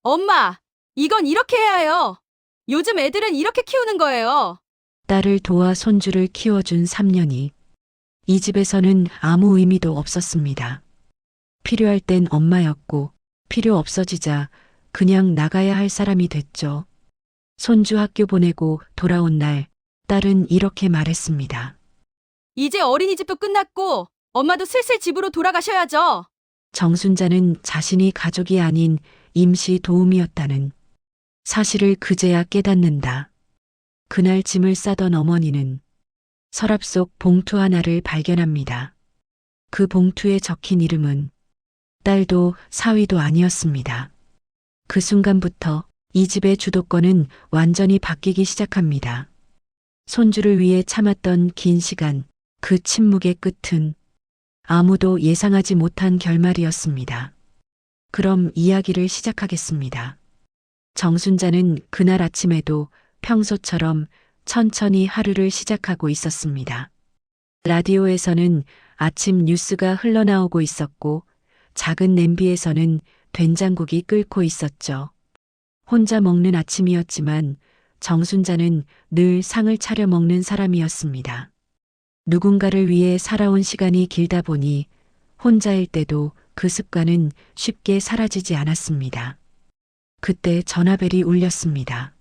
엄마, 이건 이렇게 해야 해요. 요즘 애들은 이렇게 키우는 거예요. 딸을 도와 손주를 키워준 3년이 이 집에서는 아무 의미도 없었습니다. 필요할 땐 엄마였고 필요 없어지자 그냥 나가야 할 사람이 됐죠. 손주 학교 보내고 돌아온 날 딸은 이렇게 말했습니다. 이제 어린이집도 끝났고 엄마도 슬슬 집으로 돌아가셔야죠. 정순자는 자신이 가족이 아닌 임시 도우미였다는 사실을 그제야 깨닫는다. 그날 짐을 싸던 어머니는 서랍 속 봉투 하나를 발견합니다. 그 봉투에 적힌 이름은 딸도 사위도 아니었습니다. 그 순간부터 이 집의 주도권은 완전히 바뀌기 시작합니다. 손주를 위해 참았던 긴 시간, 그 침묵의 끝은 아무도 예상하지 못한 결말이었습니다. 그럼 이야기를 시작하겠습니다. 정순자는 그날 아침에도 평소처럼 천천히 하루를 시작하고 있었습니다. 라디오에서는 아침 뉴스가 흘러나오고 있었고 작은 냄비에서는 된장국이 끓고 있었죠. 혼자 먹는 아침이었지만 정순자는 늘 상을 차려 먹는 사람이었습니다. 누군가를 위해 살아온 시간이 길다 보니 혼자일 때도 그 습관은 쉽게 사라지지 않았습니다. 그때 전화벨이 울렸습니다.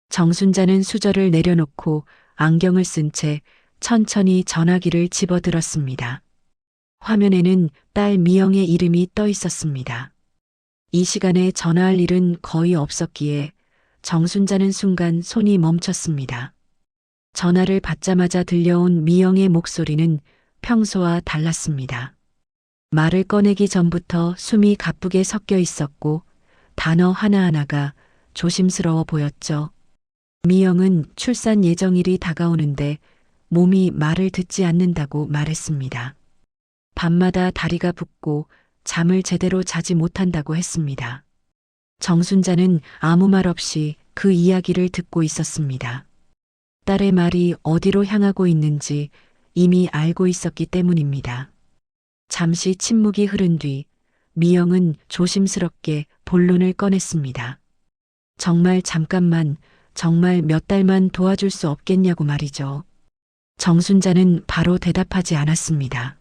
정순자는 수저를 내려놓고 안경을 쓴 채 천천히 전화기를 집어들었습니다. 화면에는 딸 미영의 이름이 떠 있었습니다. 이 시간에 전화할 일은 거의 없었기에 정순자는 순간 손이 멈췄습니다. 전화를 받자마자 들려온 미영의 목소리는 평소와 달랐습니다. 말을 꺼내기 전부터 숨이 가쁘게 섞여 있었고 단어 하나하나가 조심스러워 보였죠. 미영은 출산 예정일이 다가오는데 몸이 말을 듣지 않는다고 말했습니다. 밤마다 다리가 붓고 잠을 제대로 자지 못한다고 했습니다. 정순자는 아무 말 없이 그 이야기를 듣고 있었습니다. 딸의 말이 어디로 향하고 있는지 이미 알고 있었기 때문입니다. 잠시 침묵이 흐른 뒤 미영은 조심스럽게 본론을 꺼냈습니다. 정말 잠깐만, 정말 몇 달만 도와줄 수 없겠냐고 말이죠. 정순자는 바로 대답하지 않았습니다.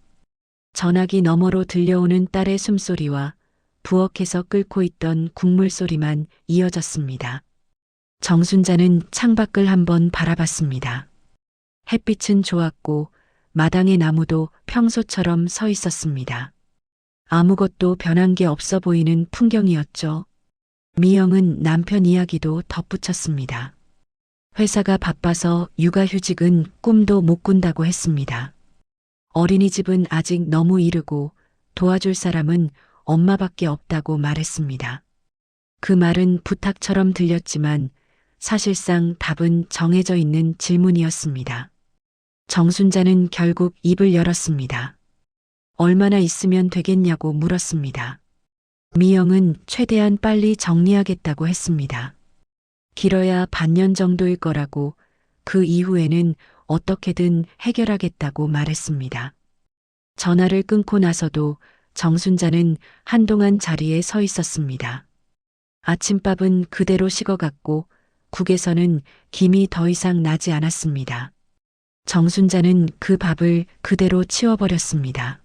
전화기 너머로 들려오는 딸의 숨소리와 부엌에서 끓고 있던 국물 소리만 이어졌습니다. 정순자는 창밖을 한번 바라봤습니다. 햇빛은 좋았고 마당의 나무도 평소처럼 서 있었습니다. 아무것도 변한 게 없어 보이는 풍경이었죠. 미영은 남편 이야기도 덧붙였습니다. 회사가 바빠서 육아휴직은 꿈도 못 꾼다고 했습니다. 어린이집은 아직 너무 이르고 도와줄 사람은 엄마밖에 없다고 말했습니다. 그 말은 부탁처럼 들렸지만 사실상 답은 정해져 있는 질문이었습니다. 정순자는 결국 입을 열었습니다. 얼마나 있으면 되겠냐고 물었습니다. 미영은 최대한 빨리 정리하겠다고 했습니다. 길어야 반년 정도일 거라고 그 이후에는 어떻게든 해결하겠다고 말했습니다. 전화를 끊고 나서도 정순자는 한동안 자리에 서 있었습니다. 아침밥은 그대로 식어갔고 국에서는 김이 더 이상 나지 않았습니다. 정순자는 그 밥을 그대로 치워버렸습니다.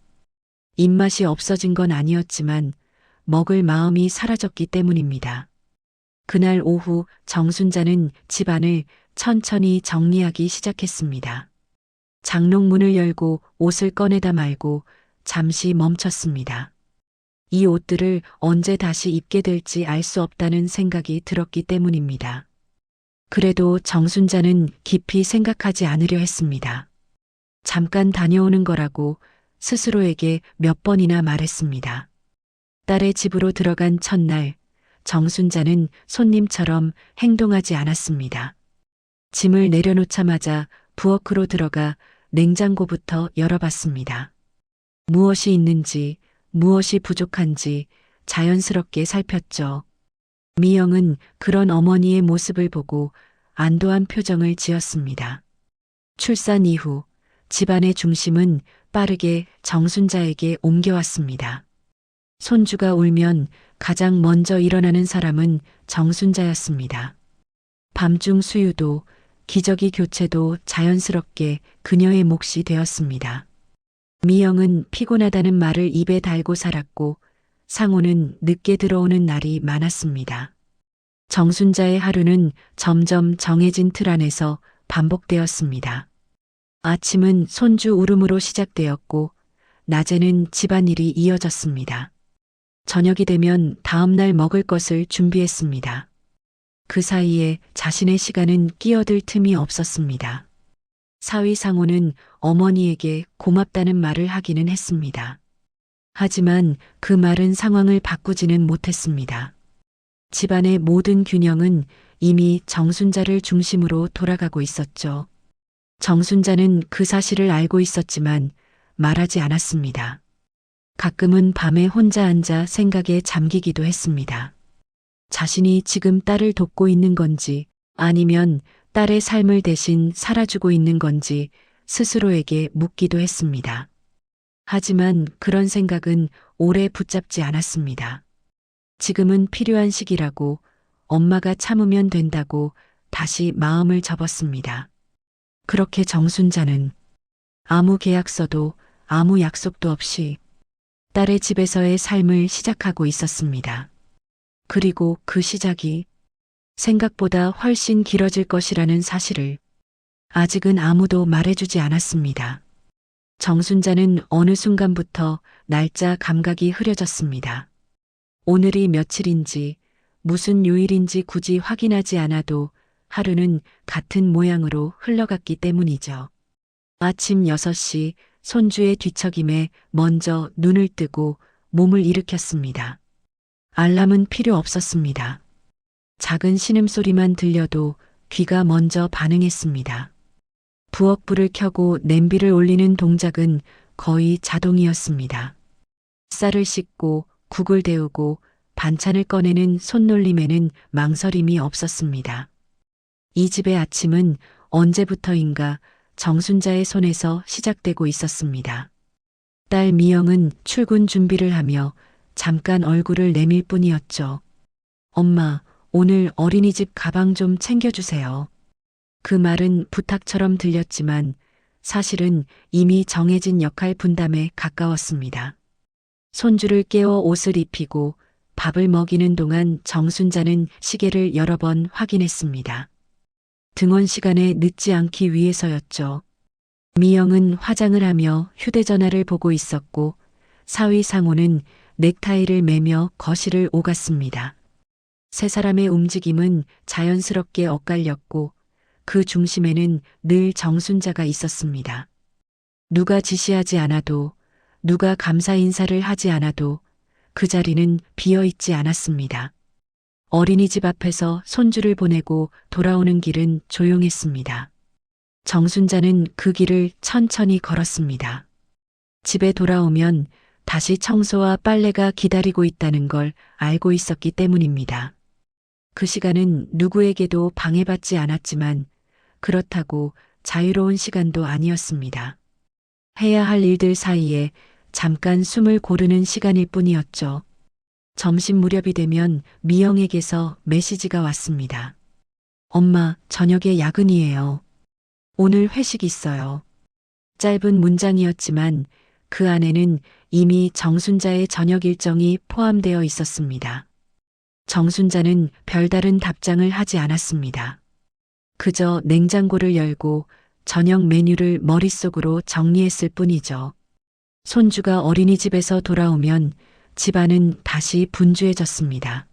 입맛이 없어진 건 아니었지만 먹을 마음이 사라졌기 때문입니다. 그날 오후 정순자는 집안을 천천히 정리하기 시작했습니다. 장롱문을 열고 옷을 꺼내다 말고 잠시 멈췄습니다. 이 옷들을 언제 다시 입게 될지 알 수 없다는 생각이 들었기 때문입니다. 그래도 정순자는 깊이 생각하지 않으려 했습니다. 잠깐 다녀오는 거라고 스스로에게 몇 번이나 말했습니다. 딸의 집으로 들어간 첫날, 정순자는 손님처럼 행동하지 않았습니다. 짐을 내려놓자마자 부엌으로 들어가 냉장고부터 열어봤습니다. 무엇이 있는지, 무엇이 부족한지 자연스럽게 살폈죠. 미영은 그런 어머니의 모습을 보고 안도한 표정을 지었습니다. 출산 이후 집안의 중심은 빠르게 정순자에게 옮겨왔습니다. 손주가 울면 가장 먼저 일어나는 사람은 정순자였습니다. 밤중 수유도 기저귀 교체도 자연스럽게 그녀의 몫이 되었습니다. 미영은 피곤하다는 말을 입에 달고 살았고 상호는 늦게 들어오는 날이 많았습니다. 정순자의 하루는 점점 정해진 틀 안에서 반복되었습니다. 아침은 손주 울음으로 시작되었고 낮에는 집안일이 이어졌습니다. 저녁이 되면 다음날 먹을 것을 준비했습니다. 그 사이에 자신의 시간은 끼어들 틈이 없었습니다. 사위 상호는 어머니에게 고맙다는 말을 하기는 했습니다. 하지만 그 말은 상황을 바꾸지는 못했습니다. 집안의 모든 균형은 이미 정순자를 중심으로 돌아가고 있었죠. 정순자는 그 사실을 알고 있었지만 말하지 않았습니다. 가끔은 밤에 혼자 앉아 생각에 잠기기도 했습니다. 자신이 지금 딸을 돕고 있는 건지 아니면 딸의 삶을 대신 살아주고 있는 건지 스스로에게 묻기도 했습니다. 하지만 그런 생각은 오래 붙잡지 않았습니다. 지금은 필요한 시기라고 엄마가 참으면 된다고 다시 마음을 접었습니다. 그렇게 정순자는 아무 계약서도 아무 약속도 없이 딸의 집에서의 삶을 시작하고 있었습니다. 그리고 그 시작이 생각보다 훨씬 길어질 것이라는 사실을 아직은 아무도 말해주지 않았습니다. 정순자는 어느 순간부터 날짜 감각이 흐려졌습니다. 오늘이 며칠인지 무슨 요일인지 굳이 확인하지 않아도 하루는 같은 모양으로 흘러갔기 때문이죠. 아침 6시 손주의 뒤척임에 먼저 눈을 뜨고 몸을 일으켰습니다. 알람은 필요 없었습니다. 작은 신음소리만 들려도 귀가 먼저 반응했습니다. 부엌불을 켜고 냄비를 올리는 동작은 거의 자동이었습니다. 쌀을 씻고 국을 데우고 반찬을 꺼내는 손놀림에는 망설임이 없었습니다. 이 집의 아침은 언제부터인가 정순자의 손에서 시작되고 있었습니다. 딸 미영은 출근 준비를 하며 잠깐 얼굴을 내밀 뿐이었죠. 엄마, 오늘 어린이집 가방 좀 챙겨주세요. 그 말은 부탁처럼 들렸지만 사실은 이미 정해진 역할 분담에 가까웠습니다. 손주를 깨워 옷을 입히고 밥을 먹이는 동안 정순자는 시계를 여러 번 확인했습니다. 등원 시간에 늦지 않기 위해서였죠. 미영은 화장을 하며 휴대전화를 보고 있었고 사위 상호는 넥타이를 매며 거실을 오갔습니다. 세 사람의 움직임은 자연스럽게 엇갈렸고 그 중심에는 늘 정순자가 있었습니다. 누가 지시하지 않아도 누가 감사 인사를 하지 않아도 그 자리는 비어 있지 않았습니다. 어린이집 앞에서 손주를 보내고 돌아오는 길은 조용했습니다. 정순자는 그 길을 천천히 걸었습니다. 집에 돌아오면 다시 청소와 빨래가 기다리고 있다는 걸 알고 있었기 때문입니다. 그 시간은 누구에게도 방해받지 않았지만 그렇다고 자유로운 시간도 아니었습니다. 해야 할 일들 사이에 잠깐 숨을 고르는 시간일 뿐이었죠. 점심 무렵이 되면 미영에게서 메시지가 왔습니다. 엄마, 저녁에 야근이에요. 오늘 회식 있어요. 짧은 문장이었지만 그 안에는 이미 정순자의 저녁 일정이 포함되어 있었습니다. 정순자는 별다른 답장을 하지 않았습니다. 그저 냉장고를 열고 저녁 메뉴를 머릿속으로 정리했을 뿐이죠. 손주가 어린이집에서 돌아오면 집안은 다시 분주해졌습니다.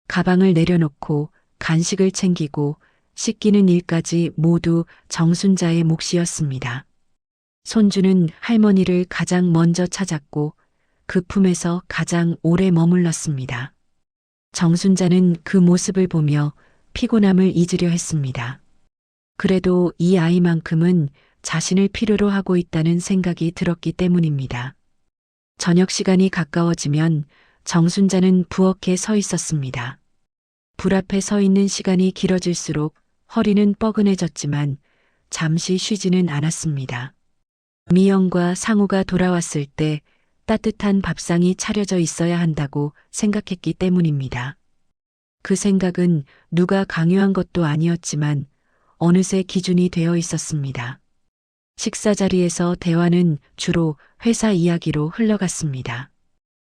가방을 내려놓고 간식을 챙기고 씻기는 일까지 모두 정순자의 몫이었습니다. 손주는 할머니를 가장 먼저 찾았고 그 품에서 가장 오래 머물렀습니다. 정순자는 그 모습을 보며 피곤함을 잊으려 했습니다. 그래도 이 아이만큼은 자신을 필요로 하고 있다는 생각이 들었기 때문입니다. 저녁 시간이 가까워지면 정순자는 부엌에 서 있었습니다. 불 앞에 서 있는 시간이 길어질수록 허리는 뻐근해졌지만 잠시 쉬지는 않았습니다. 미영과 상우가 돌아왔을 때 따뜻한 밥상이 차려져 있어야 한다고 생각했기 때문입니다. 그 생각은 누가 강요한 것도 아니었지만 어느새 기준이 되어 있었습니다. 식사 자리에서 대화는 주로 회사 이야기로 흘러갔습니다.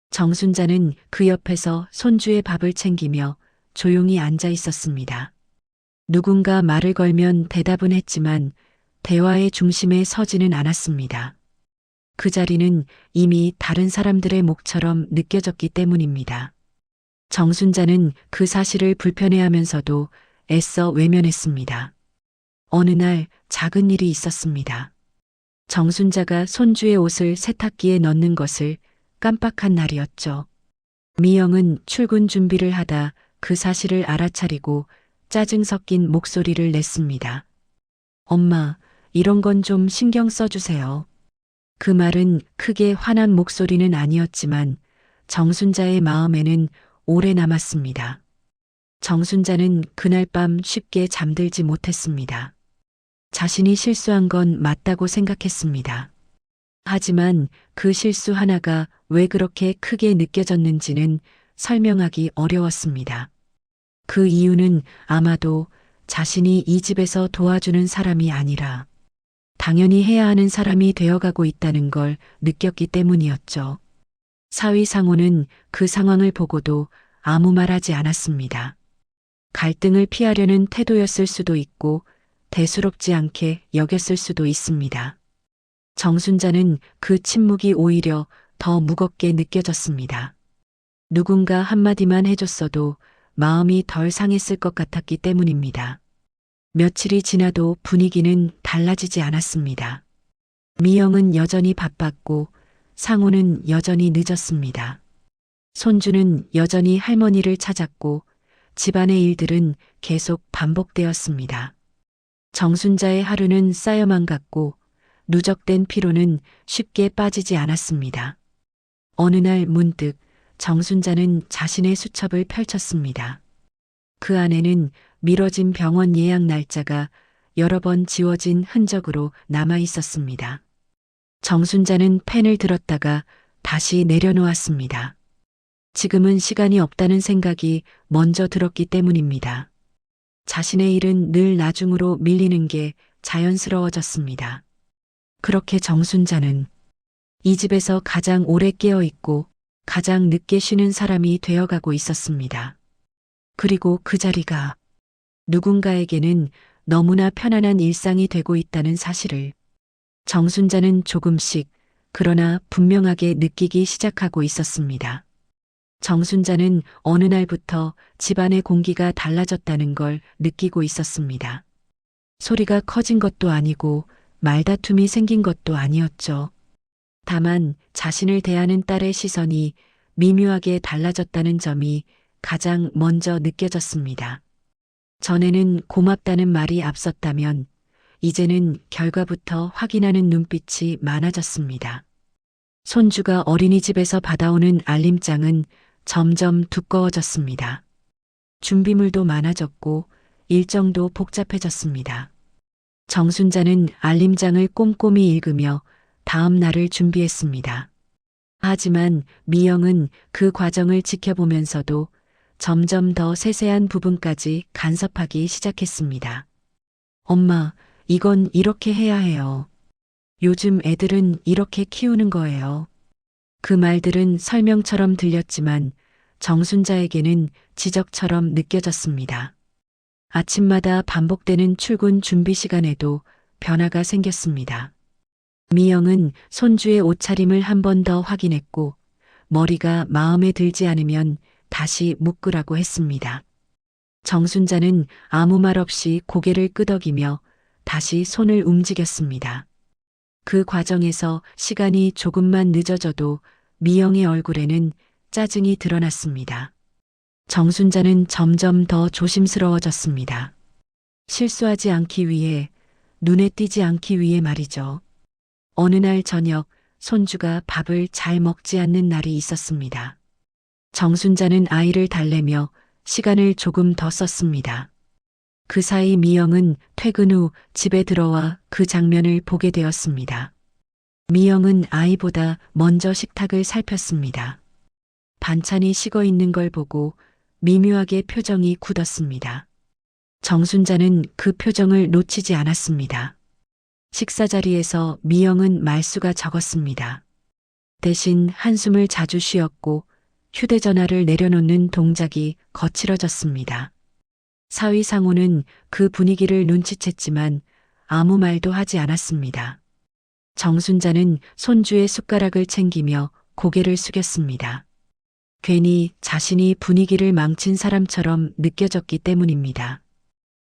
정순자는 그 옆에서 손주의 밥을 챙기며 조용히 앉아 있었습니다. 누군가 말을 걸면 대답은 했지만 대화의 중심에 서지는 않았습니다. 그 자리는 이미 다른 사람들의 몫처럼 느껴졌기 때문입니다. 정순자는 그 사실을 불편해하면서도 애써 외면했습니다. 어느 날 작은 일이 있었습니다. 정순자가 손주의 옷을 세탁기에 넣는 것을 깜빡한 날이었죠. 미영은 출근 준비를 하다 그 사실을 알아차리고 짜증 섞인 목소리를 냈습니다. 엄마, 이런 건 좀 신경 써주세요. 그 말은 크게 화난 목소리는 아니었지만 정순자의 마음에는 오래 남았습니다. 정순자는 그날 밤 쉽게 잠들지 못했습니다. 자신이 실수한 건 맞다고 생각했습니다. 하지만 그 실수 하나가 왜 그렇게 크게 느껴졌는지는 설명하기 어려웠습니다. 그 이유는 아마도 자신이 이 집에서 도와주는 사람이 아니라 당연히 해야 하는 사람이 되어가고 있다는 걸 느꼈기 때문이었죠. 사위 상호는 그 상황을 보고도 아무 말하지 않았습니다. 갈등을 피하려는 태도였을 수도 있고 대수롭지 않게 여겼을 수도 있습니다. 정순자는 그 침묵이 오히려 더 무겁게 느껴졌습니다. 누군가 한마디만 해줬어도 마음이 덜 상했을 것 같았기 때문입니다. 며칠이 지나도 분위기는 달라지지 않았습니다. 미영은 여전히 바빴고 상호는 여전히 늦었습니다. 손주는 여전히 할머니를 찾았고 집안의 일들은 계속 반복되었습니다. 정순자의 하루는 쌓여만 갔고 누적된 피로는 쉽게 빠지지 않았습니다. 어느 날 문득 정순자는 자신의 수첩을 펼쳤습니다. 그 안에는 미뤄진 병원 예약 날짜가 여러 번 지워진 흔적으로 남아 있었습니다. 정순자는 펜을 들었다가 다시 내려놓았습니다. 지금은 시간이 없다는 생각이 먼저 들었기 때문입니다. 자신의 일은 늘 나중으로 밀리는 게 자연스러워졌습니다. 그렇게 정순자는 이 집에서 가장 오래 깨어 있고 가장 늦게 쉬는 사람이 되어가고 있었습니다. 그리고 그 자리가 누군가에게는 너무나 편안한 일상이 되고 있다는 사실을 정순자는 조금씩 그러나 분명하게 느끼기 시작하고 있었습니다. 정순자는 어느 날부터 집안의 공기가 달라졌다는 걸 느끼고 있었습니다. 소리가 커진 것도 아니고 말다툼이 생긴 것도 아니었죠. 다만 자신을 대하는 딸의 시선이 미묘하게 달라졌다는 점이 가장 먼저 느껴졌습니다. 전에는 고맙다는 말이 앞섰다면 이제는 결과부터 확인하는 눈빛이 많아졌습니다. 손주가 어린이집에서 받아오는 알림장은 점점 두꺼워졌습니다. 준비물도 많아졌고 일정도 복잡해졌습니다. 정순자는 알림장을 꼼꼼히 읽으며 다음 날을 준비했습니다. 하지만 미영은 그 과정을 지켜보면서도 점점 더 세세한 부분까지 간섭하기 시작했습니다. 엄마, 이건 이렇게 해야 해요. 요즘 애들은 이렇게 키우는 거예요. 그 말들은 설명처럼 들렸지만 정순자에게는 지적처럼 느껴졌습니다. 아침마다 반복되는 출근 준비 시간에도 변화가 생겼습니다. 미영은 손주의 옷차림을 한 번 더 확인했고 머리가 마음에 들지 않으면 다시 묶으라고 했습니다. 정순자는 아무 말 없이 고개를 끄덕이며 다시 손을 움직였습니다. 그 과정에서 시간이 조금만 늦어져도 미영의 얼굴에는 짜증이 드러났습니다. 정순자는 점점 더 조심스러워졌습니다. 실수하지 않기 위해, 눈에 띄지 않기 위해 말이죠. 어느 날 저녁 손주가 밥을 잘 먹지 않는 날이 있었습니다. 정순자는 아이를 달래며 시간을 조금 더 썼습니다. 그 사이 미영은 퇴근 후 집에 들어와 그 장면을 보게 되었습니다. 미영은 아이보다 먼저 식탁을 살폈습니다. 반찬이 식어 있는 걸 보고 미묘하게 표정이 굳었습니다. 정순자는 그 표정을 놓치지 않았습니다. 식사 자리에서 미영은 말수가 적었습니다. 대신 한숨을 자주 쉬었고 휴대전화를 내려놓는 동작이 거칠어졌습니다. 사위 상호는 그 분위기를 눈치챘지만 아무 말도 하지 않았습니다. 정순자는 손주의 숟가락을 챙기며 고개를 숙였습니다. 괜히 자신이 분위기를 망친 사람처럼 느껴졌기 때문입니다.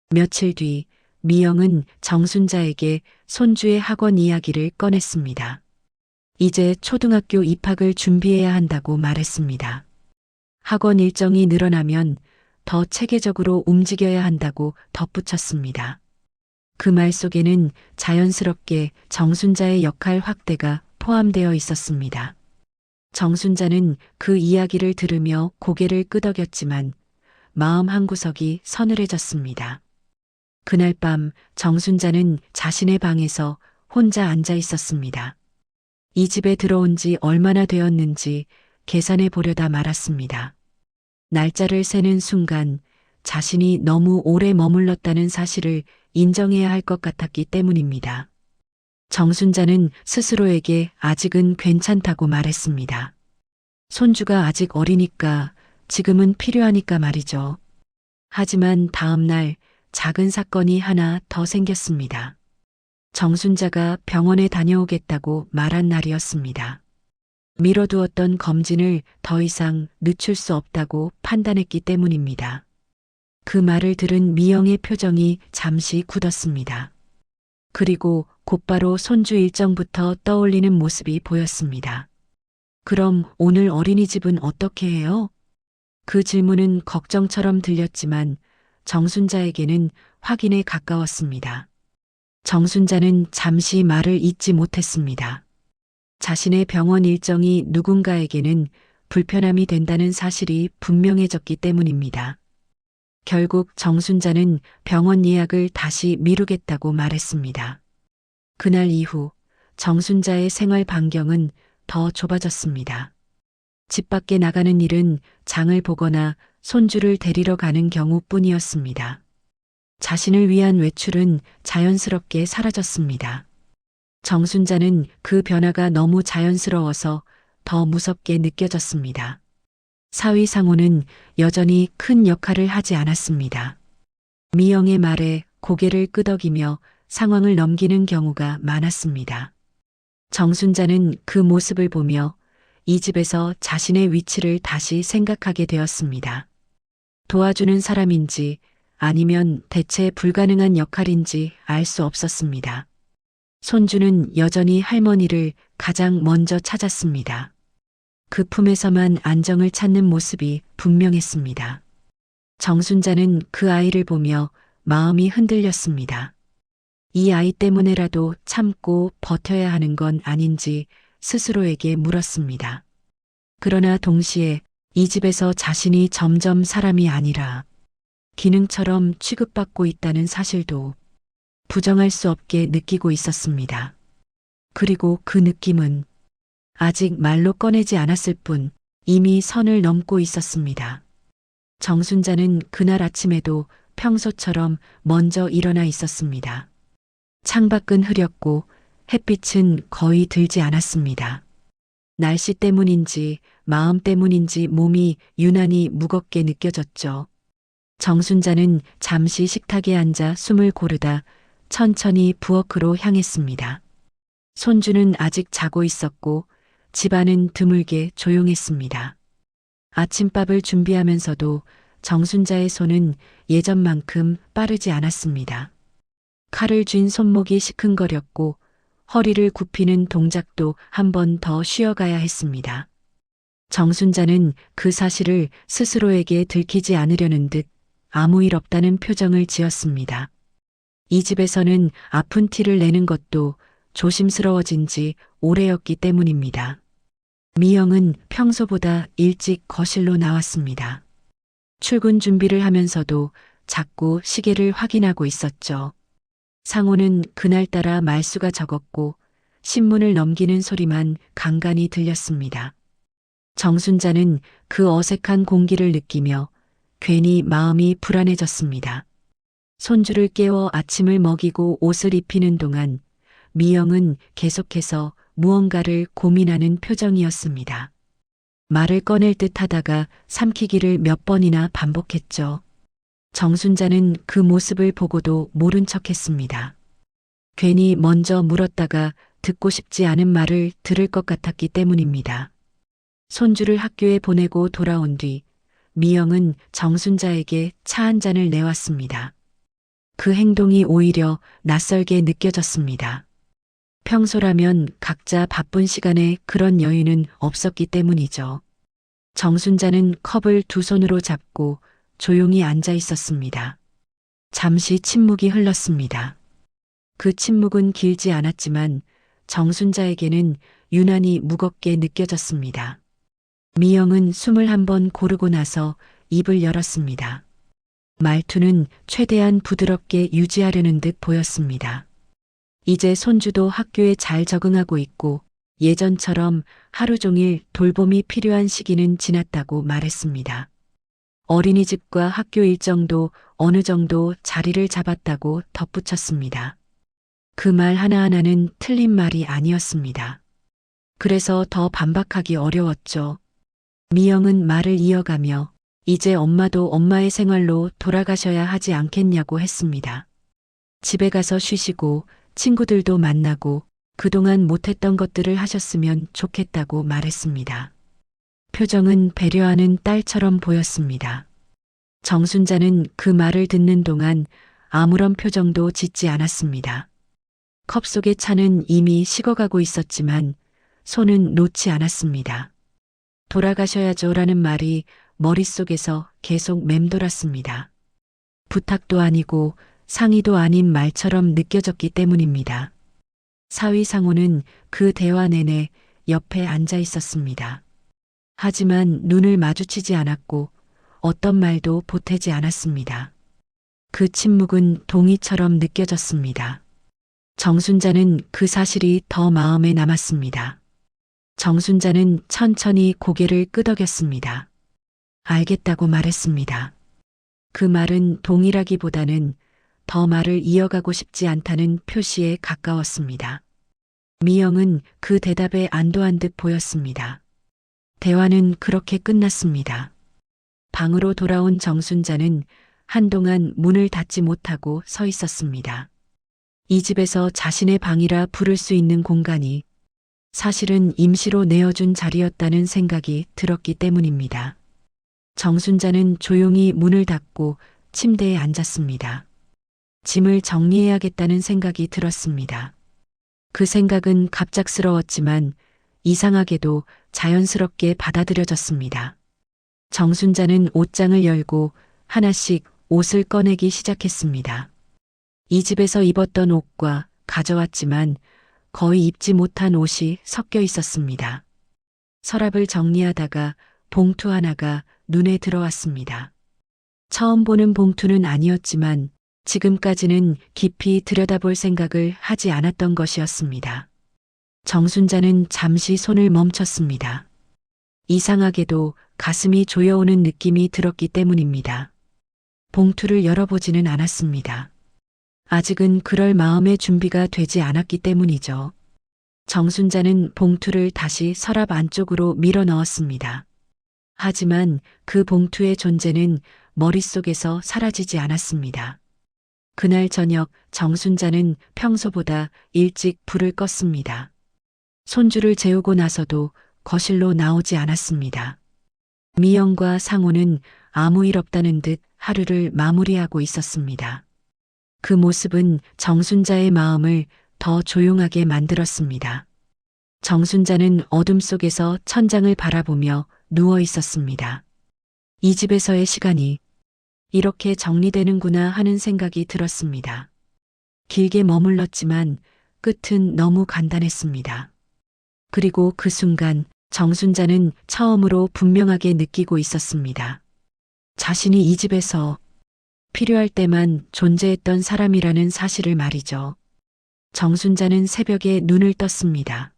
며칠 뒤 미영은 정순자에게 손주의 학원 이야기를 꺼냈습니다. 이제 초등학교 입학을 준비해야 한다고 말했습니다. 학원 일정이 늘어나면 더 체계적으로 움직여야 한다고 덧붙였습니다. 그 말 속에는 자연스럽게 정순자의 역할 확대가 포함되어 있었습니다. 정순자는 그 이야기를 들으며 고개를 끄덕였지만 마음 한구석이 서늘해졌습니다. 그날 밤 정순자는 자신의 방에서 혼자 앉아 있었습니다. 이 집에 들어온 지 얼마나 되었는지 계산해 보려다 말았습니다. 날짜를 세는 순간 자신이 너무 오래 머물렀다는 사실을 인정해야 할 것 같았기 때문입니다. 정순자는 스스로에게 아직은 괜찮다고 말했습니다. 손주가 아직 어리니까 지금은 필요하니까 말이죠. 하지만 다음 날 작은 사건이 하나 더 생겼습니다. 정순자가 병원에 다녀오겠다고 말한 날이었습니다. 미뤄두었던 검진을 더 이상 늦출 수 없다고 판단했기 때문입니다. 그 말을 들은 미영의 표정이 잠시 굳었습니다. 그리고 곧바로 손주 일정부터 떠올리는 모습이 보였습니다. 그럼 오늘 어린이집은 어떻게 해요? 그 질문은 걱정처럼 들렸지만 정순자에게는 확인에 가까웠습니다. 정순자는 잠시 말을 잇지 못했습니다. 자신의 병원 일정이 누군가에게는 불편함이 된다는 사실이 분명해졌기 때문입니다. 결국 정순자는 병원 예약을 다시 미루겠다고 말했습니다. 그날 이후 정순자의 생활 반경은 더 좁아졌습니다. 집 밖에 나가는 일은 장을 보거나 손주를 데리러 가는 경우뿐이었습니다. 자신을 위한 외출은 자연스럽게 사라졌습니다. 정순자는 그 변화가 너무 자연스러워서 더 무섭게 느껴졌습니다. 사위 상호는 여전히 큰 역할을 하지 않았습니다. 미영의 말에 고개를 끄덕이며 상황을 넘기는 경우가 많았습니다. 정순자는 그 모습을 보며 이 집에서 자신의 위치를 다시 생각하게 되었습니다. 도와주는 사람인지 아니면 대체 불가능한 역할인지 알 수 없었습니다. 손주는 여전히 할머니를 가장 먼저 찾았습니다. 그 품에서만 안정을 찾는 모습이 분명했습니다. 정순자는 그 아이를 보며 마음이 흔들렸습니다. 이 아이 때문에라도 참고 버텨야 하는 건 아닌지 스스로에게 물었습니다. 그러나 동시에 이 집에서 자신이 점점 사람이 아니라 기능처럼 취급받고 있다는 사실도 부정할 수 없게 느끼고 있었습니다. 그리고 그 느낌은 아직 말로 꺼내지 않았을 뿐 이미 선을 넘고 있었습니다. 정순자는 그날 아침에도 평소처럼 먼저 일어나 있었습니다. 창밖은 흐렸고 햇빛은 거의 들지 않았습니다. 날씨 때문인지 마음 때문인지 몸이 유난히 무겁게 느껴졌죠. 정순자는 잠시 식탁에 앉아 숨을 고르다 천천히 부엌으로 향했습니다. 손주는 아직 자고 있었고 집안은 드물게 조용했습니다. 아침밥을 준비하면서도 정순자의 손은 예전만큼 빠르지 않았습니다. 칼을 쥔 손목이 시큰거렸고 허리를 굽히는 동작도 한 번 더 쉬어가야 했습니다. 정순자는 그 사실을 스스로에게 들키지 않으려는 듯 아무 일 없다는 표정을 지었습니다. 이 집에서는 아픈 티를 내는 것도 조심스러워진 지 오래였기 때문입니다. 미영은 평소보다 일찍 거실로 나왔습니다. 출근 준비를 하면서도 자꾸 시계를 확인하고 있었죠. 상호는 그날따라 말수가 적었고 신문을 넘기는 소리만 간간히 들렸습니다. 정순자는 그 어색한 공기를 느끼며 괜히 마음이 불안해졌습니다. 손주를 깨워 아침을 먹이고 옷을 입히는 동안 미영은 계속해서 무언가를 고민하는 표정이었습니다. 말을 꺼낼 듯 하다가 삼키기를 몇 번이나 반복했죠. 정순자는 그 모습을 보고도 모른 척했습니다. 괜히 먼저 물었다가 듣고 싶지 않은 말을 들을 것 같았기 때문입니다. 손주를 학교에 보내고 돌아온 뒤 미영은 정순자에게 차 한 잔을 내왔습니다. 그 행동이 오히려 낯설게 느껴졌습니다. 평소라면 각자 바쁜 시간에 그런 여유는 없었기 때문이죠. 정순자는 컵을 두 손으로 잡고 조용히 앉아 있었습니다. 잠시 침묵이 흘렀습니다. 그 침묵은 길지 않았지만 정순자에게는 유난히 무겁게 느껴졌습니다. 미영은 숨을 한번 고르고 나서 입을 열었습니다. 말투는 최대한 부드럽게 유지하려는 듯 보였습니다. 이제 손주도 학교에 잘 적응하고 있고 예전처럼 하루 종일 돌봄이 필요한 시기는 지났다고 말했습니다. 어린이집과 학교 일정도 어느 정도 자리를 잡았다고 덧붙였습니다. 그 말 하나하나는 틀린 말이 아니었습니다. 그래서 더 반박하기 어려웠죠. 미영은 말을 이어가며 이제 엄마도 엄마의 생활로 돌아가셔야 하지 않겠냐고 했습니다. 집에 가서 쉬시고 친구들도 만나고 그동안 못했던 것들을 하셨으면 좋겠다고 말했습니다. 표정은 배려하는 딸처럼 보였습니다. 정순자는 그 말을 듣는 동안 아무런 표정도 짓지 않았습니다. 컵 속의 차는 이미 식어가고 있었지만 손은 놓지 않았습니다. 돌아가셔야죠라는 말이 머릿속에서 계속 맴돌았습니다. 부탁도 아니고 상의도 아닌 말처럼 느껴졌기 때문입니다. 사위 상호는 그 대화 내내 옆에 앉아 있었습니다. 하지만 눈을 마주치지 않았고 어떤 말도 보태지 않았습니다. 그 침묵은 동의처럼 느껴졌습니다. 정순자는 그 사실이 더 마음에 남았습니다. 정순자는 천천히 고개를 끄덕였습니다. 알겠다고 말했습니다. 그 말은 동의라기보다는 더 말을 이어가고 싶지 않다는 표시에 가까웠습니다. 미영은 그 대답에 안도한 듯 보였습니다. 대화는 그렇게 끝났습니다. 방으로 돌아온 정순자는 한동안 문을 닫지 못하고 서 있었습니다. 이 집에서 자신의 방이라 부를 수 있는 공간이 사실은 임시로 내어준 자리였다는 생각이 들었기 때문입니다. 정순자는 조용히 문을 닫고 침대에 앉았습니다. 짐을 정리해야겠다는 생각이 들었습니다. 그 생각은 갑작스러웠지만 이상하게도 자연스럽게 받아들여졌습니다. 정순자는 옷장을 열고 하나씩 옷을 꺼내기 시작했습니다. 이 집에서 입었던 옷과 가져왔지만 거의 입지 못한 옷이 섞여 있었습니다. 서랍을 정리하다가 봉투 하나가 눈에 들어왔습니다. 처음 보는 봉투는 아니었지만 지금까지는 깊이 들여다볼 생각을 하지 않았던 것이었습니다. 정순자는 잠시 손을 멈췄습니다. 이상하게도 가슴이 조여오는 느낌이 들었기 때문입니다. 봉투를 열어보지는 않았습니다. 아직은 그럴 마음의 준비가 되지 않았기 때문이죠. 정순자는 봉투를 다시 서랍 안쪽으로 밀어 넣었습니다. 하지만 그 봉투의 존재는 머릿속에서 사라지지 않았습니다. 그날 저녁 정순자는 평소보다 일찍 불을 껐습니다. 손주를 재우고 나서도 거실로 나오지 않았습니다. 미영과 상호는 아무 일 없다는 듯 하루를 마무리하고 있었습니다. 그 모습은 정순자의 마음을 더 조용하게 만들었습니다. 정순자는 어둠 속에서 천장을 바라보며 누워 있었습니다. 이 집에서의 시간이 이렇게 정리되는구나 하는 생각이 들었습니다. 길게 머물렀지만 끝은 너무 간단했습니다. 그리고 그 순간 정순자는 처음으로 분명하게 느끼고 있었습니다. 자신이 이 집에서 필요할 때만 존재했던 사람이라는 사실을 말이죠. 정순자는 새벽에 눈을 떴습니다.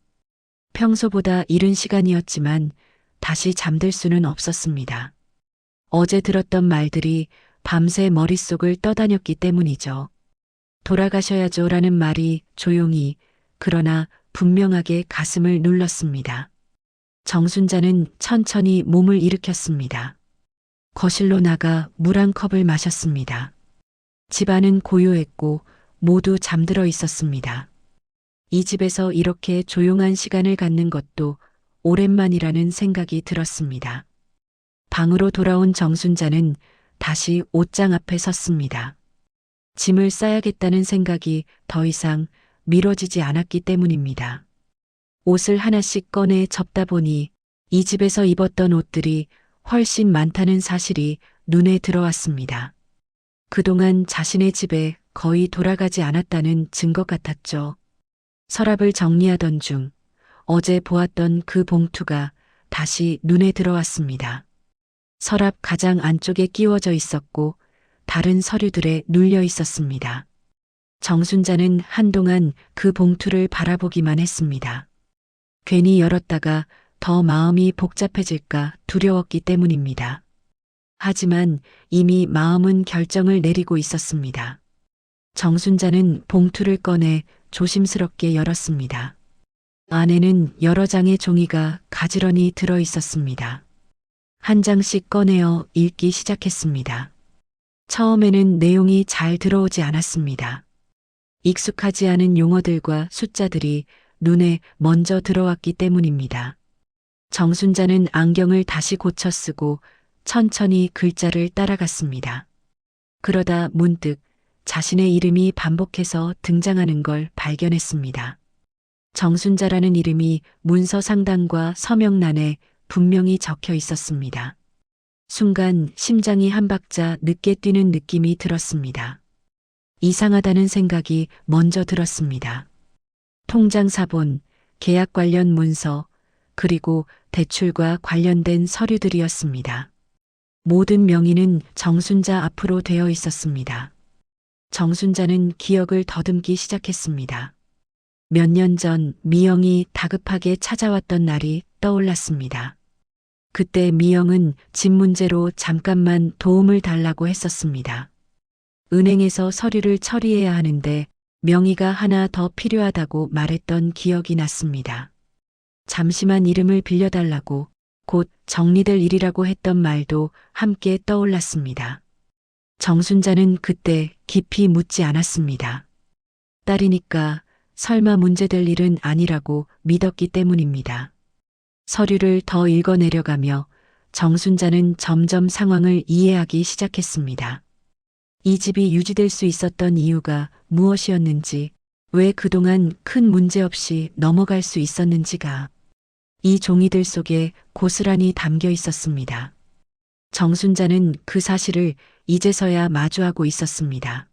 평소보다 이른 시간이었지만 다시 잠들 수는 없었습니다. 어제 들었던 말들이 밤새 머릿속을 떠다녔기 때문이죠. 돌아가셔야죠 라는 말이 조용히 그러나 분명하게 가슴을 눌렀습니다. 정순자는 천천히 몸을 일으켰습니다. 거실로 나가 물 한 컵을 마셨습니다. 집안은 고요했고 모두 잠들어 있었습니다. 이 집에서 이렇게 조용한 시간을 갖는 것도 오랜만이라는 생각이 들었습니다. 방으로 돌아온 정순자는 다시 옷장 앞에 섰습니다. 짐을 싸야겠다는 생각이 더 이상 미뤄지지 않았기 때문입니다. 옷을 하나씩 꺼내 접다 보니 이 집에서 입었던 옷들이 훨씬 많다는 사실이 눈에 들어왔습니다. 그동안 자신의 집에 거의 돌아가지 않았다는 증거 같았죠. 서랍을 정리하던 중 어제 보았던 그 봉투가 다시 눈에 들어왔습니다. 서랍 가장 안쪽에 끼워져 있었고 다른 서류들에 눌려 있었습니다. 정순자는 한동안 그 봉투를 바라보기만 했습니다. 괜히 열었다가 더 마음이 복잡해질까 두려웠기 때문입니다. 하지만 이미 마음은 결정을 내리고 있었습니다. 정순자는 봉투를 꺼내 조심스럽게 열었습니다. 안에는 여러 장의 종이가 가지런히 들어 있었습니다. 한 장씩 꺼내어 읽기 시작했습니다. 처음에는 내용이 잘 들어오지 않았습니다. 익숙하지 않은 용어들과 숫자들이 눈에 먼저 들어왔기 때문입니다. 정순자는 안경을 다시 고쳐 쓰고 천천히 글자를 따라갔습니다. 그러다 문득 자신의 이름이 반복해서 등장하는 걸 발견했습니다. 정순자라는 이름이 문서 상단과 서명란에 분명히 적혀 있었습니다. 순간 심장이 한 박자 늦게 뛰는 느낌이 들었습니다. 이상하다는 생각이 먼저 들었습니다. 통장 사본, 계약 관련 문서, 그리고 대출과 관련된 서류들이었습니다. 모든 명의는 정순자 앞으로 되어 있었습니다. 정순자는 기억을 더듬기 시작했습니다. 몇 년 전 미영이 다급하게 찾아왔던 날이 떠올랐습니다. 그때 미영은 집 문제로 잠깐만 도움을 달라고 했었습니다. 은행에서 서류를 처리해야 하는데 명의가 하나 더 필요하다고 말했던 기억이 났습니다. 잠시만 이름을 빌려달라고 곧 정리될 일이라고 했던 말도 함께 떠올랐습니다. 정순자는 그때 깊이 묻지 않았습니다. 딸이니까 설마 문제될 일은 아니라고 믿었기 때문입니다. 서류를 더 읽어내려가며 정순자는 점점 상황을 이해하기 시작했습니다. 이 집이 유지될 수 있었던 이유가 무엇이었는지, 왜 그동안 큰 문제 없이 넘어갈 수 있었는지가 이 종이들 속에 고스란히 담겨 있었습니다. 정순자는 그 사실을 이제서야 마주하고 있었습니다.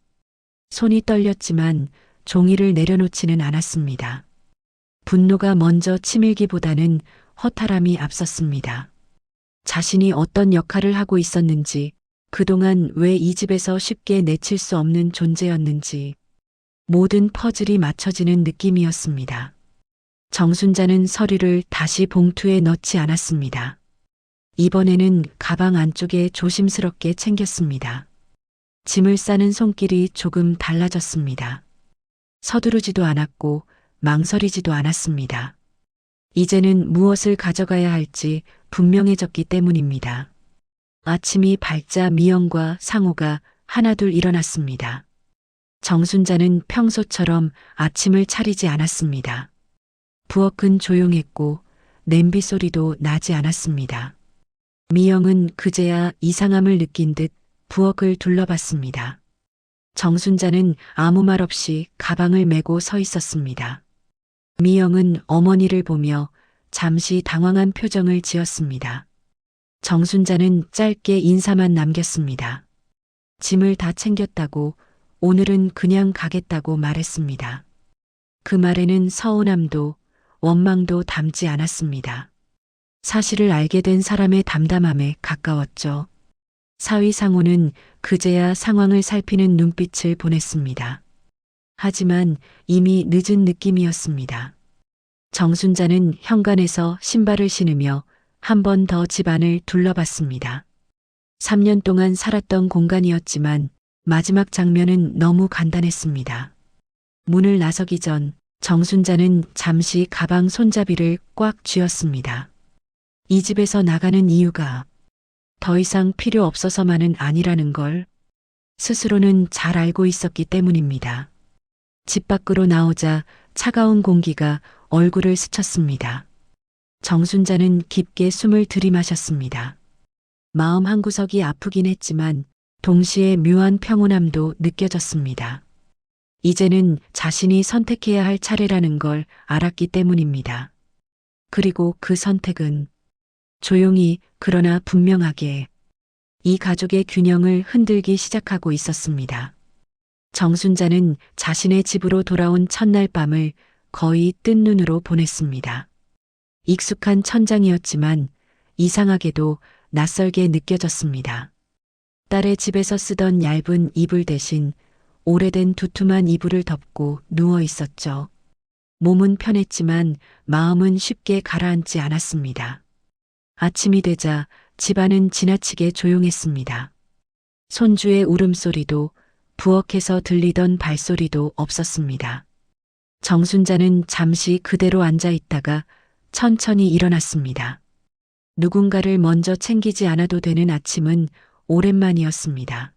손이 떨렸지만 종이를 내려놓지는 않았습니다. 분노가 먼저 치밀기보다는 허탈함이 앞섰습니다. 자신이 어떤 역할을 하고 있었는지, 그동안 왜 이 집에서 쉽게 내칠 수 없는 존재였는지, 모든 퍼즐이 맞춰지는 느낌이었습니다. 정순자는 서류를 다시 봉투에 넣지 않았습니다. 이번에는 가방 안쪽에 조심스럽게 챙겼습니다. 짐을 싸는 손길이 조금 달라졌습니다. 서두르지도 않았고 망설이지도 않았습니다. 이제는 무엇을 가져가야 할지 분명해졌기 때문입니다. 아침이 밝자 미영과 상호가 하나둘 일어났습니다. 정순자는 평소처럼 아침을 차리지 않았습니다. 부엌은 조용했고 냄비 소리도 나지 않았습니다. 미영은 그제야 이상함을 느낀 듯 부엌을 둘러봤습니다. 정순자는 아무 말 없이 가방을 메고 서 있었습니다. 미영은 어머니를 보며 잠시 당황한 표정을 지었습니다. 정순자는 짧게 인사만 남겼습니다. 짐을 다 챙겼다고, 오늘은 그냥 가겠다고 말했습니다. 그 말에는 서운함도 원망도 담지 않았습니다. 사실을 알게 된 사람의 담담함에 가까웠죠. 사위 상호는 그제야 상황을 살피는 눈빛을 보냈습니다. 하지만 이미 늦은 느낌이었습니다. 정순자는 현관에서 신발을 신으며 한 번 더 집안을 둘러봤습니다. 3년 동안 살았던 공간이었지만 마지막 장면은 너무 간단했습니다. 문을 나서기 전 정순자는 잠시 가방 손잡이를 꽉 쥐었습니다. 이 집에서 나가는 이유가 더 이상 필요 없어서만은 아니라는 걸 스스로는 잘 알고 있었기 때문입니다. 집 밖으로 나오자 차가운 공기가 얼굴을 스쳤습니다. 정순자는 깊게 숨을 들이마셨습니다. 마음 한구석이 아프긴 했지만 동시에 묘한 평온함도 느껴졌습니다. 이제는 자신이 선택해야 할 차례라는 걸 알았기 때문입니다. 그리고 그 선택은 조용히 그러나 분명하게 이 가족의 균형을 흔들기 시작하고 있었습니다. 정순자는 자신의 집으로 돌아온 첫날 밤을 거의 뜬 눈으로 보냈습니다. 익숙한 천장이었지만 이상하게도 낯설게 느껴졌습니다. 딸의 집에서 쓰던 얇은 이불 대신 오래된 두툼한 이불을 덮고 누워 있었죠. 몸은 편했지만 마음은 쉽게 가라앉지 않았습니다. 아침이 되자 집안은 지나치게 조용했습니다. 손주의 울음소리도 부엌에서 들리던 발소리도 없었습니다. 정순자는 잠시 그대로 앉아 있다가 천천히 일어났습니다. 누군가를 먼저 챙기지 않아도 되는 아침은 오랜만이었습니다.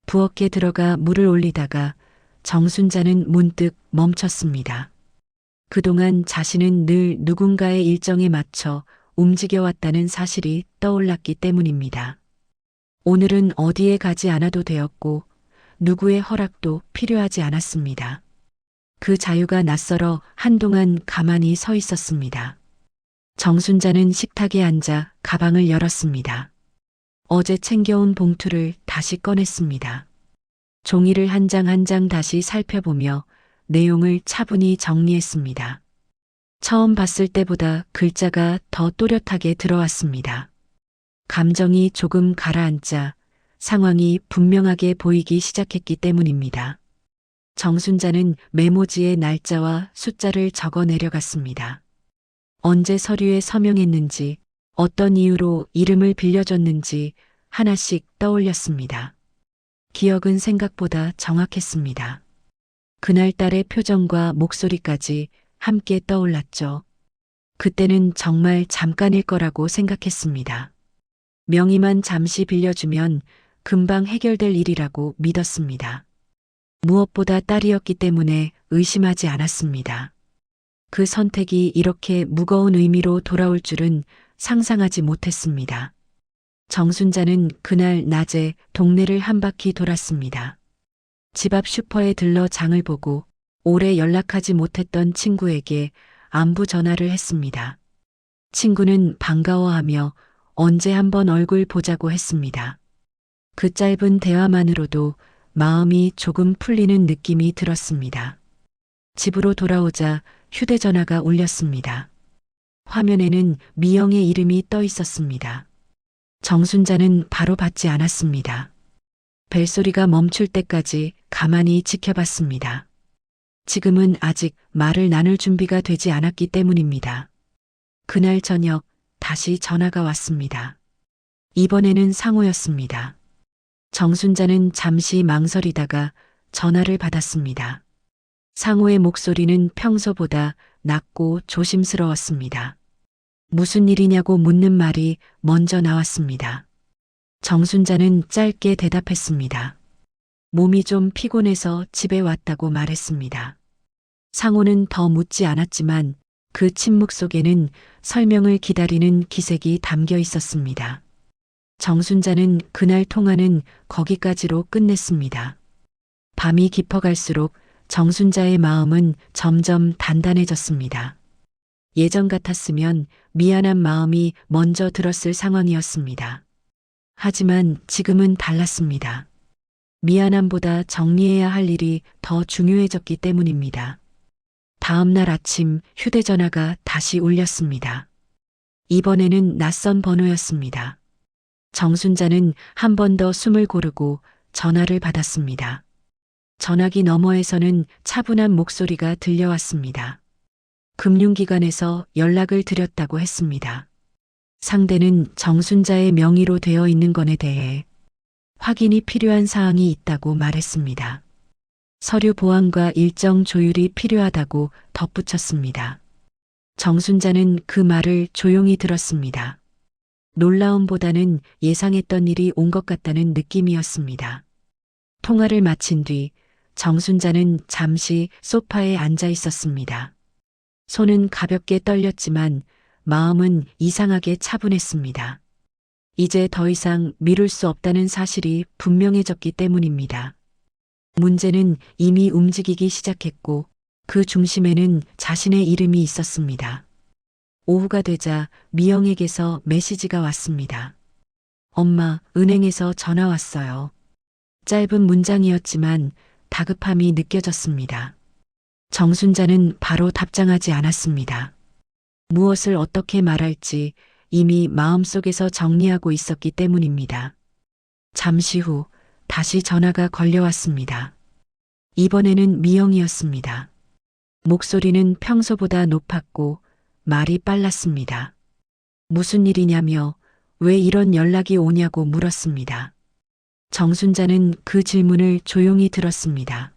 부엌에 들어가 물을 올리다가 정순자는 문득 멈췄습니다. 그동안 자신은 늘 누군가의 일정에 맞춰 움직여왔다는 사실이 떠올랐기 때문입니다. 오늘은 어디에 가지 않아도 되었고 누구의 허락도 필요하지 않았습니다. 그 자유가 낯설어 한동안 가만히 서 있었습니다. 정순자는 식탁에 앉아 가방을 열었습니다. 어제 챙겨온 봉투를 다시 꺼냈습니다. 종이를 한 장 한 장 다시 살펴보며 내용을 차분히 정리했습니다. 처음 봤을 때보다 글자가 더 또렷하게 들어왔습니다. 감정이 조금 가라앉자 상황이 분명하게 보이기 시작했기 때문입니다. 정순자는 메모지에 날짜와 숫자를 적어 내려갔습니다. 언제 서류에 서명했는지, 어떤 이유로 이름을 빌려줬는지 하나씩 떠올렸습니다. 기억은 생각보다 정확했습니다. 그날 딸의 표정과 목소리까지 함께 떠올랐죠. 그때는 정말 잠깐일 거라고 생각했습니다. 명의만 잠시 빌려주면 금방 해결될 일이라고 믿었습니다. 무엇보다 딸이었기 때문에 의심하지 않았습니다. 그 선택이 이렇게 무거운 의미로 돌아올 줄은 상상하지 못했습니다. 정순자는 그날 낮에 동네를 한 바퀴 돌았습니다. 집 앞 슈퍼에 들러 장을 보고 오래 연락하지 못했던 친구에게 안부 전화를 했습니다. 친구는 반가워하며 언제 한번 얼굴 보자고 했습니다. 그 짧은 대화만으로도 마음이 조금 풀리는 느낌이 들었습니다. 집으로 돌아오자 휴대전화가 울렸습니다. 화면에는 미영의 이름이 떠 있었습니다. 정순자는 바로 받지 않았습니다. 벨소리가 멈출 때까지 가만히 지켜봤습니다. 지금은 아직 말을 나눌 준비가 되지 않았기 때문입니다. 그날 저녁 다시 전화가 왔습니다. 이번에는 상호였습니다. 정순자는 잠시 망설이다가 전화를 받았습니다. 상호의 목소리는 평소보다 낮고 조심스러웠습니다. 무슨 일이냐고 묻는 말이 먼저 나왔습니다. 정순자는 짧게 대답했습니다. 몸이 좀 피곤해서 집에 왔다고 말했습니다. 상호는 더 묻지 않았지만 그 침묵 속에는 설명을 기다리는 기색이 담겨 있었습니다. 정순자는 그날 통화는 거기까지로 끝냈습니다. 밤이 깊어갈수록 정순자의 마음은 점점 단단해졌습니다. 예전 같았으면 미안한 마음이 먼저 들었을 상황이었습니다. 하지만 지금은 달랐습니다. 미안함보다 정리해야 할 일이 더 중요해졌기 때문입니다. 다음 날 아침 휴대전화가 다시 울렸습니다. 이번에는 낯선 번호였습니다. 정순자는 한 번 더 숨을 고르고 전화를 받았습니다. 전화기 너머에서는 차분한 목소리가 들려왔습니다. 금융기관에서 연락을 드렸다고 했습니다. 상대는 정순자의 명의로 되어 있는 건에 대해 확인이 필요한 사항이 있다고 말했습니다. 서류 보완과 일정 조율이 필요하다고 덧붙였습니다. 정순자는 그 말을 조용히 들었습니다. 놀라움보다는 예상했던 일이 온 것 같다는 느낌이었습니다. 통화를 마친 뒤 정순자는 잠시 소파에 앉아 있었습니다. 손은 가볍게 떨렸지만 마음은 이상하게 차분했습니다. 이제 더 이상 미룰 수 없다는 사실이 분명해졌기 때문입니다. 문제는 이미 움직이기 시작했고 그 중심에는 자신의 이름이 있었습니다. 오후가 되자 미영에게서 메시지가 왔습니다. 엄마, 은행에서 전화 왔어요. 짧은 문장이었지만 다급함이 느껴졌습니다. 정순자는 바로 답장하지 않았습니다. 무엇을 어떻게 말할지 이미 마음속에서 정리하고 있었기 때문입니다. 잠시 후 다시 전화가 걸려왔습니다. 이번에는 미영이었습니다. 목소리는 평소보다 높았고 말이 빨랐습니다. 무슨 일이냐며 왜 이런 연락이 오냐고 물었습니다. 정순자는 그 질문을 조용히 들었습니다.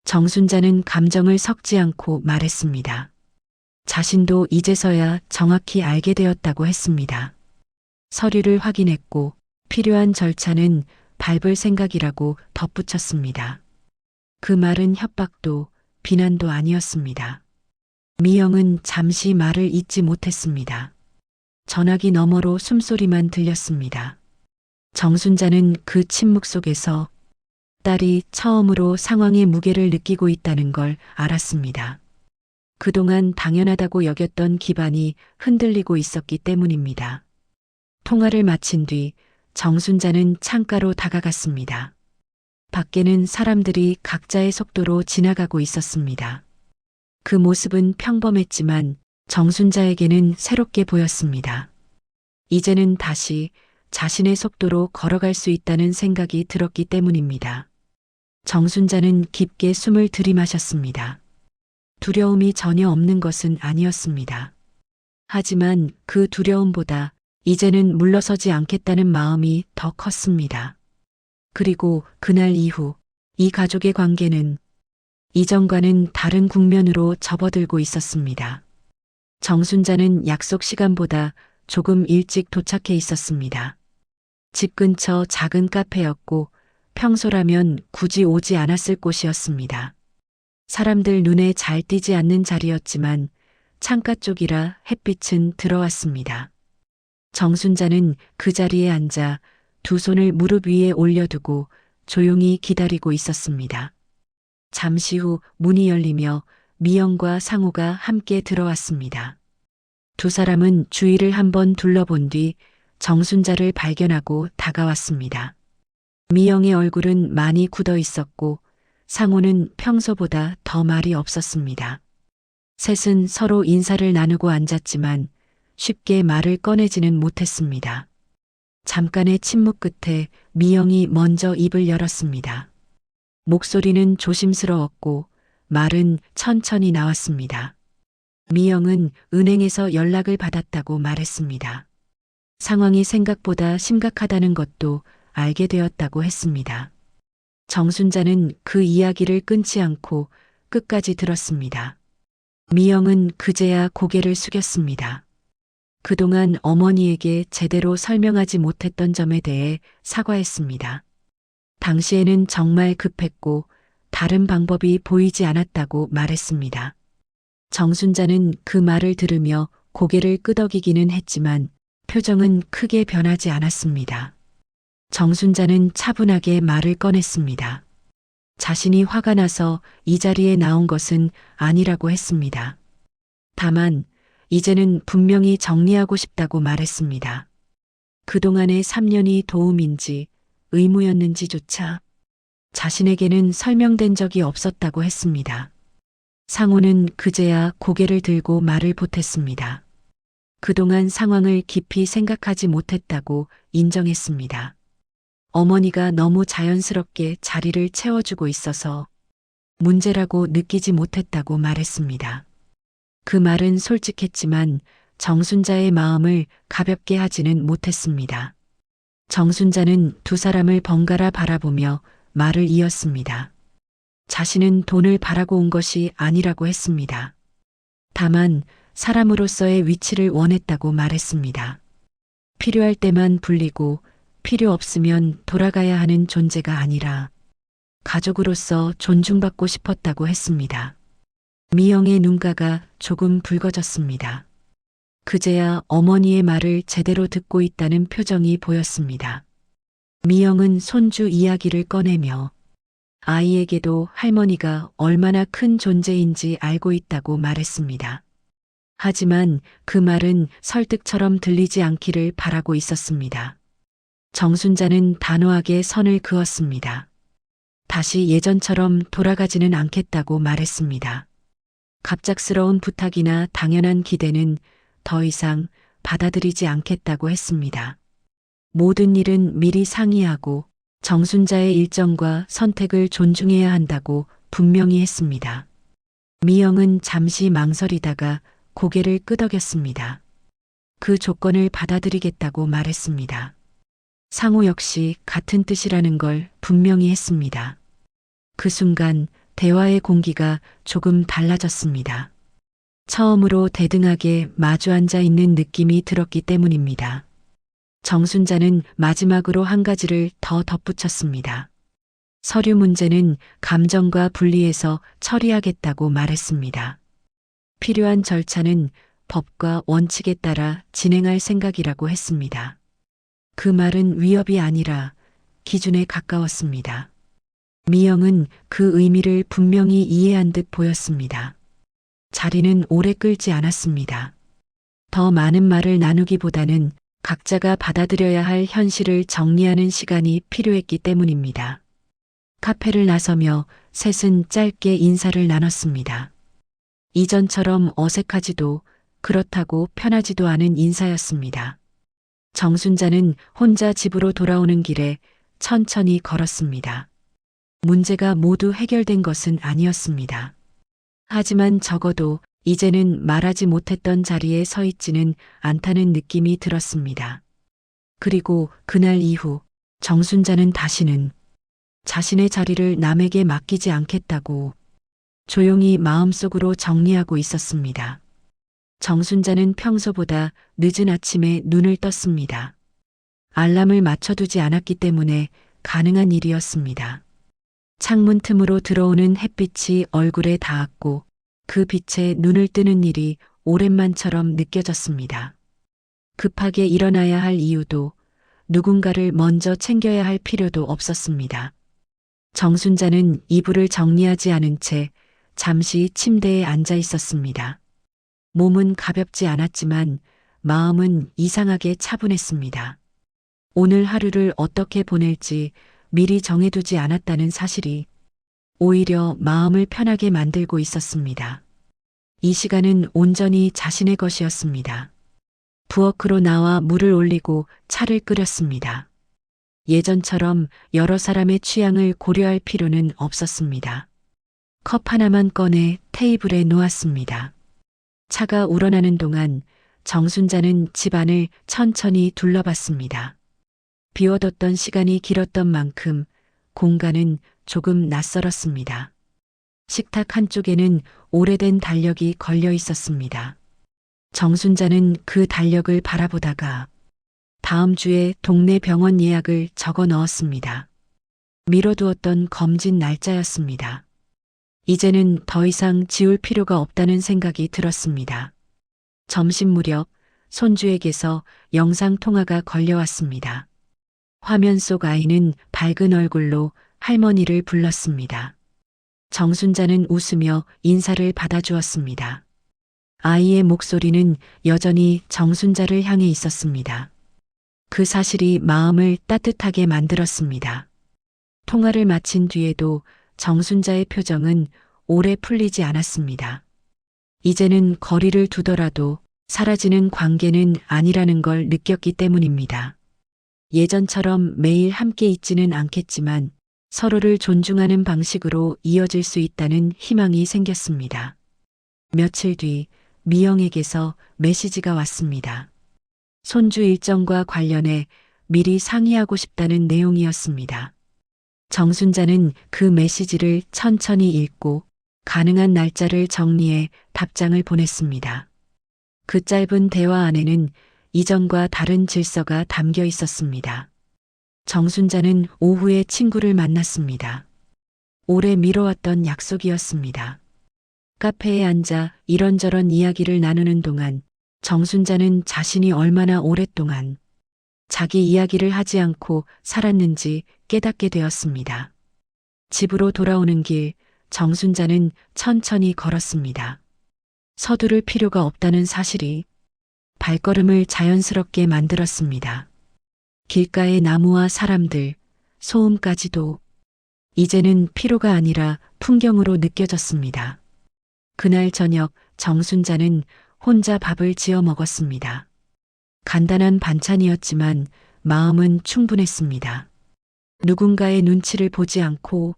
정순자는 감정을 섞지 않고 말했습니다. 자신도 이제서야 정확히 알게 되었다고 했습니다. 서류를 확인했고 필요한 절차는 밟을 생각이라고 덧붙였습니다. 그 말은 협박도 비난도 아니었습니다. 미영은 잠시 말을 잇지 못했습니다. 전화기 너머로 숨소리만 들렸습니다. 정순자는 그 침묵 속에서 딸이 처음으로 상황의 무게를 느끼고 있다는 걸 알았습니다. 그동안 당연하다고 여겼던 기반이 흔들리고 있었기 때문입니다. 통화를 마친 뒤 정순자는 창가로 다가갔습니다. 밖에는 사람들이 각자의 속도로 지나가고 있었습니다. 그 모습은 평범했지만 정순자에게는 새롭게 보였습니다. 이제는 다시 자신의 속도로 걸어갈 수 있다는 생각이 들었기 때문입니다. 정순자는 깊게 숨을 들이마셨습니다. 두려움이 전혀 없는 것은 아니었습니다. 하지만 그 두려움보다 이제는 물러서지 않겠다는 마음이 더 컸습니다. 그리고 그날 이후 이 가족의 관계는 이전과는 다른 국면으로 접어들고 있었습니다. 정순자는 약속 시간보다 조금 일찍 도착해 있었습니다. 집 근처 작은 카페였고 평소라면 굳이 오지 않았을 곳이었습니다. 사람들 눈에 잘 띄지 않는 자리였지만 창가 쪽이라 햇빛은 들어왔습니다. 정순자는 그 자리에 앉아 두 손을 무릎 위에 올려두고 조용히 기다리고 있었습니다. 잠시 후 문이 열리며 미영과 상우가 함께 들어왔습니다. 두 사람은 주위를 한번 둘러본 뒤 정순자를 발견하고 다가왔습니다. 미영의 얼굴은 많이 굳어 있었고 상우는 평소보다 더 말이 없었습니다. 셋은 서로 인사를 나누고 앉았지만 쉽게 말을 꺼내지는 못했습니다. 잠깐의 침묵 끝에 미영이 먼저 입을 열었습니다. 목소리는 조심스러웠고 말은 천천히 나왔습니다. 미영은 은행에서 연락을 받았다고 말했습니다. 상황이 생각보다 심각하다는 것도 알게 되었다고 했습니다. 정순자는 그 이야기를 끊지 않고 끝까지 들었습니다. 미영은 그제야 고개를 숙였습니다. 그동안 어머니에게 제대로 설명하지 못했던 점에 대해 사과했습니다. 당시에는 정말 급했고 다른 방법이 보이지 않았다고 말했습니다. 정순자는 그 말을 들으며 고개를 끄덕이기는 했지만 표정은 크게 변하지 않았습니다. 정순자는 차분하게 말을 꺼냈습니다. 자신이 화가 나서 이 자리에 나온 것은 아니라고 했습니다. 다만 이제는 분명히 정리하고 싶다고 말했습니다. 그동안의 3년이 도움인지 의무였는지조차 자신에게는 설명된 적이 없었다고 했습니다. 상우는 그제야 고개를 들고 말을 보탰습니다. 그동안 상황을 깊이 생각하지 못했다고 인정했습니다. 어머니가 너무 자연스럽게 자리를 채워주고 있어서 문제라고 느끼지 못했다고 말했습니다. 그 말은 솔직했지만 정순자의 마음을 가볍게 하지는 못했습니다. 정순자는 두 사람을 번갈아 바라보며 말을 이었습니다. 자신은 돈을 바라고 온 것이 아니라고 했습니다. 다만 사람으로서의 위치를 원했다고 말했습니다. 필요할 때만 불리고 필요 없으면 돌아가야 하는 존재가 아니라 가족으로서 존중받고 싶었다고 했습니다. 미영의 눈가가 조금 붉어졌습니다. 그제야 어머니의 말을 제대로 듣고 있다는 표정이 보였습니다. 미영은 손주 이야기를 꺼내며 아이에게도 할머니가 얼마나 큰 존재인지 알고 있다고 말했습니다. 하지만 그 말은 설득처럼 들리지 않기를 바라고 있었습니다. 정순자는 단호하게 선을 그었습니다. 다시 예전처럼 돌아가지는 않겠다고 말했습니다. 갑작스러운 부탁이나 당연한 기대는 더 이상 받아들이지 않겠다고 했습니다. 모든 일은 미리 상의하고 정순자의 일정과 선택을 존중해야 한다고 분명히 했습니다. 미영은 잠시 망설이다가 고개를 끄덕였습니다. 그 조건을 받아들이겠다고 말했습니다. 상호 역시 같은 뜻이라는 걸 분명히 했습니다. 그 순간 대화의 공기가 조금 달라졌습니다. 처음으로 대등하게 마주 앉아 있는 느낌이 들었기 때문입니다. 정순자는 마지막으로 한 가지를 더 덧붙였습니다. 서류 문제는 감정과 분리해서 처리하겠다고 말했습니다. 필요한 절차는 법과 원칙에 따라 진행할 생각이라고 했습니다. 그 말은 위협이 아니라 기준에 가까웠습니다. 미영은 그 의미를 분명히 이해한 듯 보였습니다. 자리는 오래 끌지 않았습니다. 더 많은 말을 나누기보다는 각자가 받아들여야 할 현실을 정리하는 시간이 필요했기 때문입니다. 카페를 나서며 셋은 짧게 인사를 나눴습니다. 이전처럼 어색하지도 그렇다고 편하지도 않은 인사였습니다. 정순자는 혼자 집으로 돌아오는 길에 천천히 걸었습니다. 문제가 모두 해결된 것은 아니었습니다. 하지만 적어도 이제는 말하지 못했던 자리에 서 있지는 않다는 느낌이 들었습니다. 그리고 그날 이후 정순자는 다시는 자신의 자리를 남에게 맡기지 않겠다고 조용히 마음속으로 정리하고 있었습니다. 정순자는 평소보다 늦은 아침에 눈을 떴습니다. 알람을 맞춰두지 않았기 때문에 가능한 일이었습니다. 창문 틈으로 들어오는 햇빛이 얼굴에 닿았고 그 빛에 눈을 뜨는 일이 오랜만처럼 느껴졌습니다. 급하게 일어나야 할 이유도 누군가를 먼저 챙겨야 할 필요도 없었습니다. 정순자는 이불을 정리하지 않은 채 잠시 침대에 앉아 있었습니다. 몸은 가볍지 않았지만 마음은 이상하게 차분했습니다. 오늘 하루를 어떻게 보낼지 미리 정해두지 않았다는 사실이 오히려 마음을 편하게 만들고 있었습니다. 이 시간은 온전히 자신의 것이었습니다. 부엌으로 나와 물을 올리고 차를 끓였습니다. 예전처럼 여러 사람의 취향을 고려할 필요는 없었습니다. 컵 하나만 꺼내 테이블에 놓았습니다. 차가 우러나는 동안 정순자는 집안을 천천히 둘러봤습니다. 비워뒀던 시간이 길었던 만큼 공간은 조금 낯설었습니다. 식탁 한쪽에는 오래된 달력이 걸려 있었습니다. 정순자는 그 달력을 바라보다가 다음 주에 동네 병원 예약을 적어 넣었습니다. 미뤄두었던 검진 날짜였습니다. 이제는 더 이상 지울 필요가 없다는 생각이 들었습니다. 점심 무렵 손주에게서 영상통화가 걸려왔습니다. 화면 속 아이는 밝은 얼굴로 할머니를 불렀습니다. 정순자는 웃으며 인사를 받아주었습니다. 아이의 목소리는 여전히 정순자를 향해 있었습니다. 그 사실이 마음을 따뜻하게 만들었습니다. 통화를 마친 뒤에도 정순자의 표정은 오래 풀리지 않았습니다. 이제는 거리를 두더라도 사라지는 관계는 아니라는 걸 느꼈기 때문입니다. 예전처럼 매일 함께 있지는 않겠지만 서로를 존중하는 방식으로 이어질 수 있다는 희망이 생겼습니다. 며칠 뒤 미영에게서 메시지가 왔습니다. 손주 일정과 관련해 미리 상의하고 싶다는 내용이었습니다. 정순자는 그 메시지를 천천히 읽고 가능한 날짜를 정리해 답장을 보냈습니다. 그 짧은 대화 안에는 이전과 다른 질서가 담겨 있었습니다. 정순자는 오후에 친구를 만났습니다. 오래 미뤄왔던 약속이었습니다. 카페에 앉아 이런저런 이야기를 나누는 동안 정순자는 자신이 얼마나 오랫동안 자기 이야기를 하지 않고 살았는지 깨닫게 되었습니다. 집으로 돌아오는 길, 정순자는 천천히 걸었습니다. 서두를 필요가 없다는 사실이 발걸음을 자연스럽게 만들었습니다. 길가의 나무와 사람들, 소음까지도 이제는 피로가 아니라 풍경으로 느껴졌습니다. 그날 저녁 정순자는 혼자 밥을 지어 먹었습니다. 간단한 반찬이었지만 마음은 충분했습니다. 누군가의 눈치를 보지 않고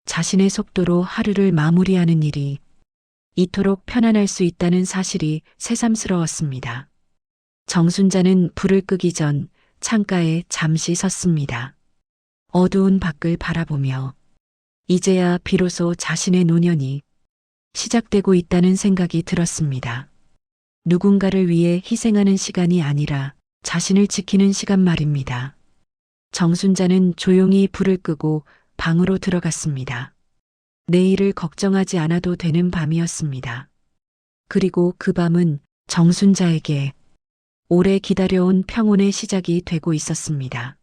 자신의 속도로 하루를 마무리하는 일이 이토록 편안할 수 있다는 사실이 새삼스러웠습니다. 정순자는 불을 끄기 전 창가에 잠시 섰습니다. 어두운 밖을 바라보며 이제야 비로소 자신의 노년이 시작되고 있다는 생각이 들었습니다. 누군가를 위해 희생하는 시간이 아니라 자신을 지키는 시간 말입니다. 정순자는 조용히 불을 끄고 방으로 들어갔습니다. 내일을 걱정하지 않아도 되는 밤이었습니다. 그리고 그 밤은 정순자에게 오래 기다려온 평온의 시작이 되고 있었습니다.